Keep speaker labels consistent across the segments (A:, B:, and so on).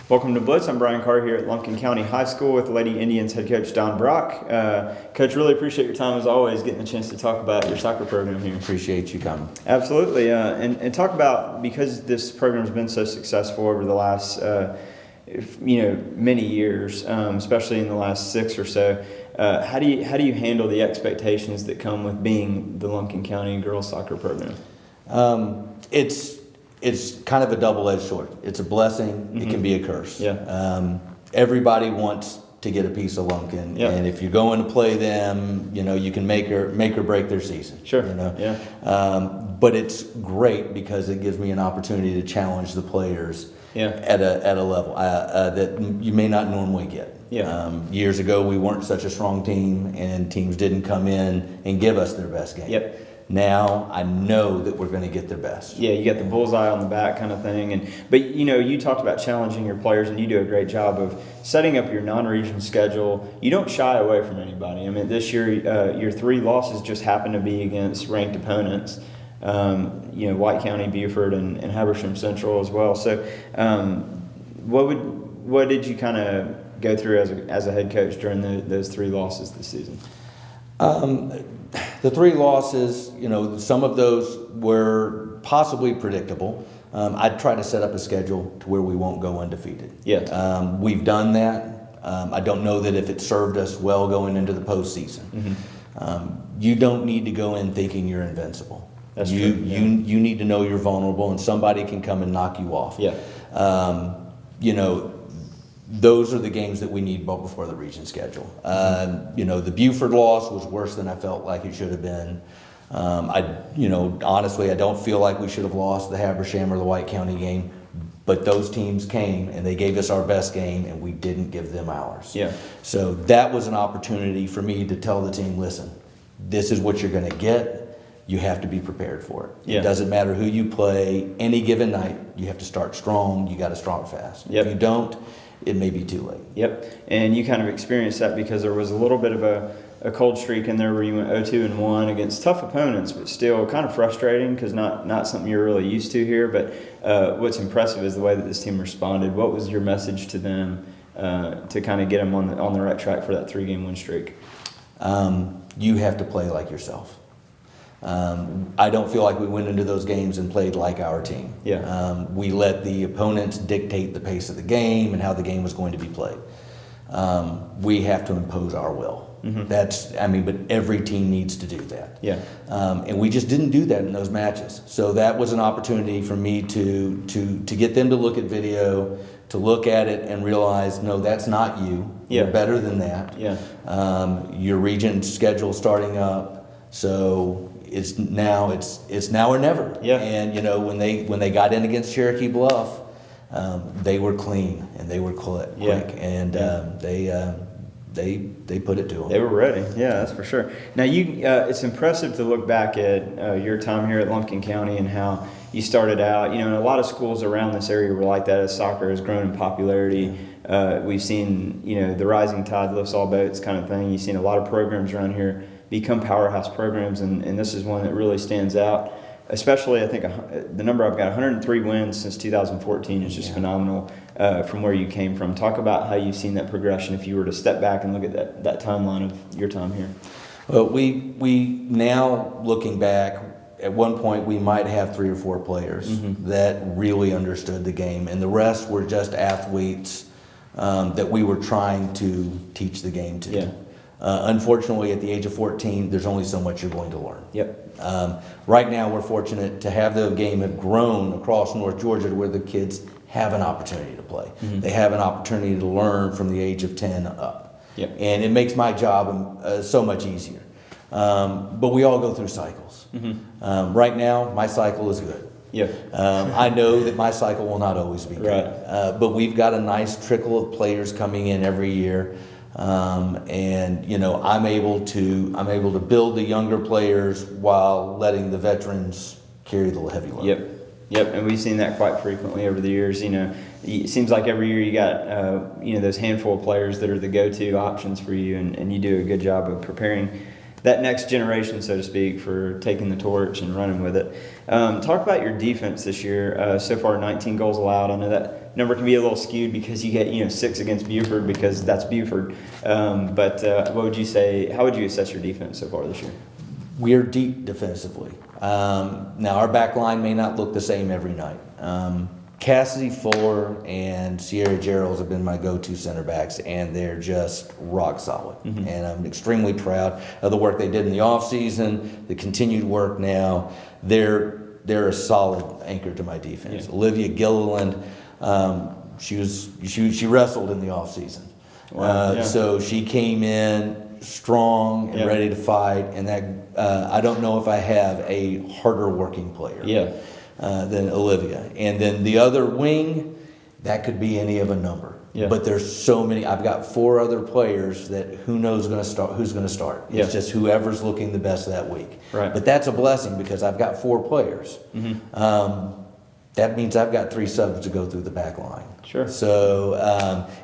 A: Welcome to Blitz. I'm Brian Carr here at Lumpkin County High School with Lady Indians head coach Don Brock. Coach, really appreciate your time as always, getting a chance to talk about your soccer program here.
B: Appreciate you coming.
A: Absolutely, and talk about, because this program has been so successful over the last many years, especially in the last 6 or so. How do you handle the expectations that come with being the Lumpkin County girls soccer program?
B: It's kind of a double-edged sword. It's a blessing. Mm-hmm. It can be a curse.
A: Yeah.
B: Everybody wants to get a piece of Lumpkin,
A: yep.
B: And if you're going to play them, you can make or break their season.
A: Sure.
B: Yeah. But it's great because it gives me an opportunity to challenge the players. Yeah. At a level that you may not normally get.
A: Yeah.
B: Years ago, we weren't such a strong team, and teams didn't come in and give us their best game.
A: Yep.
B: Now I know that we're going to get their best.
A: Yeah, you got the bullseye on the back kind of thing. But you talked about challenging your players, and you do a great job of setting up your non-region schedule. You don't shy away from anybody. I mean, this year your 3 losses just happen to be against ranked opponents. White County, Beaufort, and Habersham Central as well. So, what did you kind of go through as a head coach during those 3 losses this season?
B: The 3 losses, some of those were possibly predictable. I'd try to set up a schedule to where we won't go undefeated.
A: Yeah.
B: We've done that. I don't know that if it served us well going into the postseason. Mm-hmm. You don't need to go in thinking you're invincible.
A: That's true.
B: You need to know you're vulnerable, and somebody can come and knock you off.
A: Yeah.
B: Those are the games that we need before the region schedule. The Beaufort loss was worse than I felt like it should have been. Honestly, I don't feel like we should have lost the Habersham or the White County game, but those teams came and they gave us our best game, and we didn't give them ours.
A: Yeah.
B: So that was an opportunity for me to tell the team, listen, this is what you're going to get. You have to be prepared for it.
A: Yeah.
B: It doesn't matter who you play. Any given night, you have to start strong. You got to start fast.
A: Yep.
B: If you don't, it may be too late.
A: Yep, and you kind of experienced that because there was a little bit of a cold streak in there where you went 0-2-1 against tough opponents, but still kind of frustrating because not something you're really used to here. But what's impressive is the way that this team responded. What was your message to them to kind of get them on the right track for that 3-game win streak?
B: You have to play like yourself. I don't feel like we went into those games and played like our team.
A: Yeah.
B: We let the opponents dictate the pace of the game and how the game was going to be played. We have to impose our will. Mm-hmm. But every team needs to do that.
A: Yeah.
B: And we just didn't do that in those matches. So that was an opportunity for me to get them to look at video, to look at it and realize, no, that's not you.
A: Yeah.
B: You're better than that.
A: Yeah.
B: Your region schedule starting up, so it's now or never.
A: Yeah.
B: And when they got in against Cherokee Bluff, they were clean and they were quick.
A: Yeah.
B: And they put it to them.
A: They were ready. Yeah, that's for sure. Now it's impressive to look back at your time here at Lumpkin County and how you started out. And a lot of schools around this area were like that as soccer has grown in popularity. We've seen the rising tide lifts all boats kind of thing. You've seen a lot of programs around here become powerhouse programs, and this is one that really stands out. Especially, I think the number I've got, 103 wins since 2014 is just phenomenal from where you came from. Talk about how you've seen that progression if you were to step back and look at that timeline of your time here.
B: Well, we now, looking back, at one point we might have 3 or 4 players that really understood the game, and the rest were just athletes that we were trying to teach the game to.
A: Yeah.
B: Unfortunately, at the age of 14, there's only so much you're going to learn.
A: Yep.
B: Right now, we're fortunate to have the game have grown across North Georgia to where the kids have an opportunity to play. Mm-hmm. They have an opportunity to learn from the age of 10 up.
A: Yep.
B: And it makes my job so much easier. But we all go through cycles. Mm-hmm. Right now, my cycle is good.
A: Yeah.
B: I know that my cycle will not always be good.
A: Right.
B: But we've got a nice trickle of players coming in every year. I'm able to build the younger players while letting the veterans carry the heavy load.
A: Yep, and we've seen that quite frequently over the years. It seems like every year you got those handful of players that are the go-to options for you, and you do a good job of preparing that next generation, so to speak, for taking the torch and running with it. Talk about your defense this year. So far, 19 goals allowed. I know number can be a little skewed because you get 6 against Buford because that's Buford. But what would you say? How would you assess your defense so far this year?
B: We are deep defensively. Now, our back line may not look the same every night. Cassidy Fuller and Sierra Gerald's have been my go-to center backs, and they're just rock solid.
A: Mm-hmm.
B: And I'm extremely proud of the work they did in the offseason, the continued work now. They're a solid anchor to my defense.
A: Yeah.
B: Olivia Gilliland, she wrestled in the offseason.
A: Wow, yeah.
B: So she came in strong and ready to fight, and that I don't know if I have a harder working player.
A: Yeah.
B: Than Olivia. And then the other wing, that could be any of a number.
A: Yeah.
B: But there's so many. I've got 4 other players that who's going to start.
A: Yeah.
B: It's just whoever's looking the best that week.
A: Right.
B: But that's a blessing because I've got 4 players.
A: Mm-hmm.
B: That means I've got 3 subs to go through the back line.
A: Sure.
B: So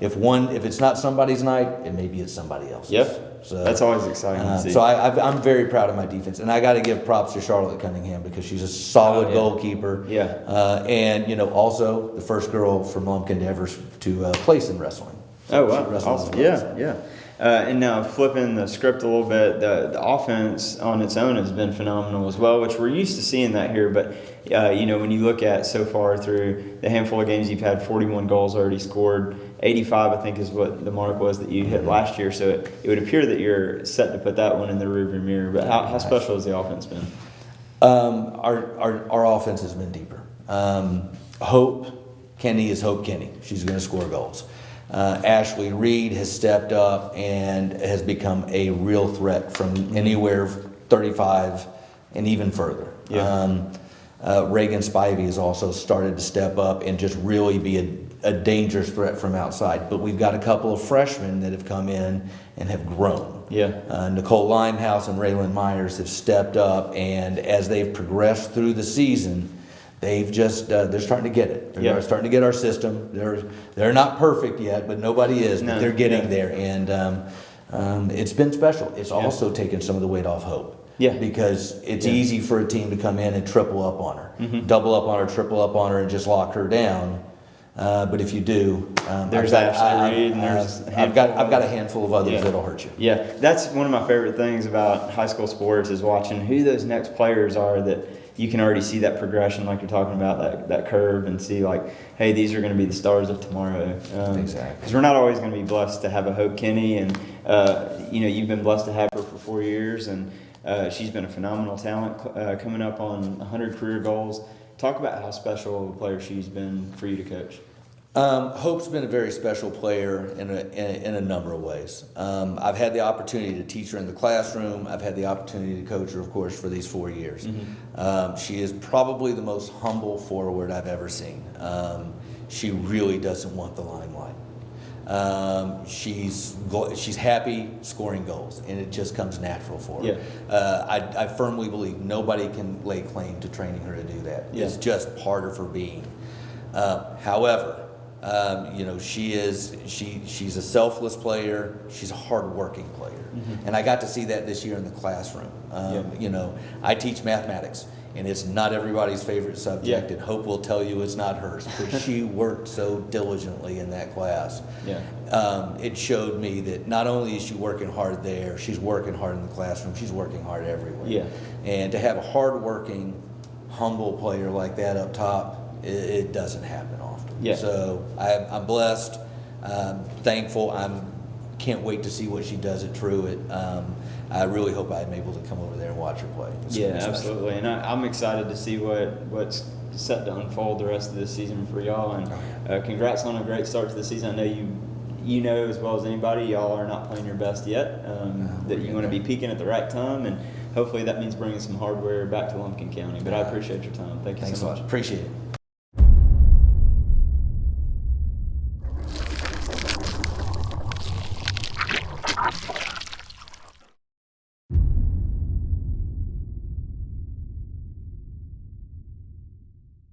B: if it's not somebody's night, maybe it's somebody else's.
A: Yep.
B: So
A: that's always exciting to see.
B: So I'm very proud of my defense, and I got to give props to Charlotte Cunningham because she's a solid goalkeeper.
A: Yeah.
B: And also the first girl from Lumpkin to ever to place in wrestling.
A: So
B: she
A: wow,
B: wrestled
A: awesome.
B: as well.
A: Yeah. And now flipping the script a little bit, the offense on its own has been phenomenal as well, which we're used to seeing that here. But when you look at so far through the handful of games you've had, 41 goals already scored. 85, I think, is what the mark was that you hit last year. So it would appear that you're set to put that one in the rearview mirror. But how special has the offense been?
B: Our offense has been deeper. Hope Kenny is Hope Kenny. She's going to score goals. Ashley Reed has stepped up and has become a real threat from anywhere 35 and even further.
A: Yeah.
B: Reagan Spivey has also started to step up and just really be a dangerous threat from outside. But we've got a couple of freshmen that have come in and have grown.
A: Yeah.
B: Nicole Limehouse and Raylan Myers have stepped up, and as they've progressed through the season, they've just they're starting to get it. They're starting to get our system. They're not perfect yet, but nobody is. But they're getting there, and it's been special. It's also taken some of the weight off Hope.
A: Yeah.
B: Because it's easy for a team to come in and triple up on her,
A: Mm-hmm.
B: double up on her, triple up on her, and just lock her down. But if you do,
A: There's Ashley Reed, and there's
B: I've got a handful of others that'll hurt you.
A: Yeah, that's one of my favorite things about high school sports is watching who those next players are that you can already see that progression, like you're talking about, that curve, and see like, hey, these are going to be the stars of tomorrow.
B: Exactly.
A: Because we're not always going to be blessed to have a Hope Kenny, and you've been blessed to have her for 4 years, and she's been a phenomenal talent, coming up on 100 career goals. Talk about how special of a player she's been for you to coach.
B: Hope's been a very special player in a number of ways. I've had the opportunity to teach her in the classroom. I've had the opportunity to coach her, of course, for these 4 years.
A: Mm-hmm.
B: She is probably the most humble forward I've ever seen. She really doesn't want the limelight. She's happy scoring goals, and it just comes natural for her.
A: Yeah.
B: I firmly believe nobody can lay claim to training her to do that.
A: Yeah.
B: It's just part of her being. However, she's a selfless player. She's a hard-working player, and I got to see that this year in the classroom. I teach mathematics, and it's not everybody's favorite subject. And Hope will tell you it's not hers because she worked so diligently in that class. It showed me that not only is she working hard there, she's working hard in the classroom. She's working hard everywhere.
A: Yeah.
B: And to have a hard-working, humble player like that up top, it doesn't happen often.
A: Yeah.
B: So I'm blessed, thankful. Can't wait to see what she does at Truett. I really hope I'm able to come over there and watch her play. It's gonna be special.
A: Absolutely. And I'm excited to see what's set to unfold the rest of this season for y'all. And congrats on a great start to the season. I know you know as well as anybody, y'all are not playing your best yet. That you want to be peaking at the right time, and hopefully that means bringing some hardware back to Lumpkin County. But I appreciate your time. Thank you
B: Thanks
A: so much.
B: a lot. Appreciate it.